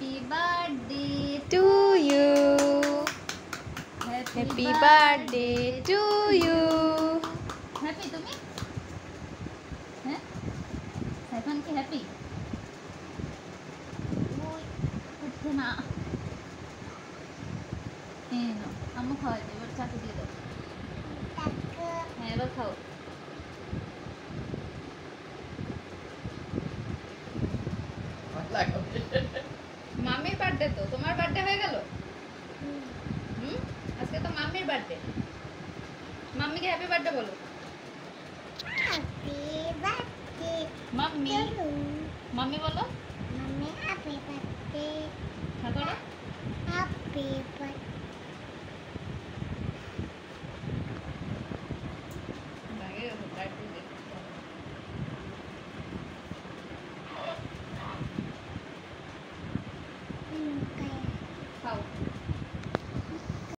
Happy birthday to you. Happy birthday to you. Happy তুমি? হ্যাঁ? সাইফান কি হ্যাপি? ওই উঠছে না। এই নাও, আম্মু খাওয়াই দেবে, এবার চাকু দিয়ে দাও। হ্যাঁ, এবার খাও। মাম্মির বার্থডে তো, তোমার বার্থডে হয়ে গেল? আজকে তো মাম্মির বার্থডে। মাম্মিকে হ্যাপি বার্থডে বলো। হ্যাপি বার্থডে মাম্মি, মাম্মি বলো। মাম্মি হ্যাপি বার্থডে হ্যাঁ করো। Happy birthday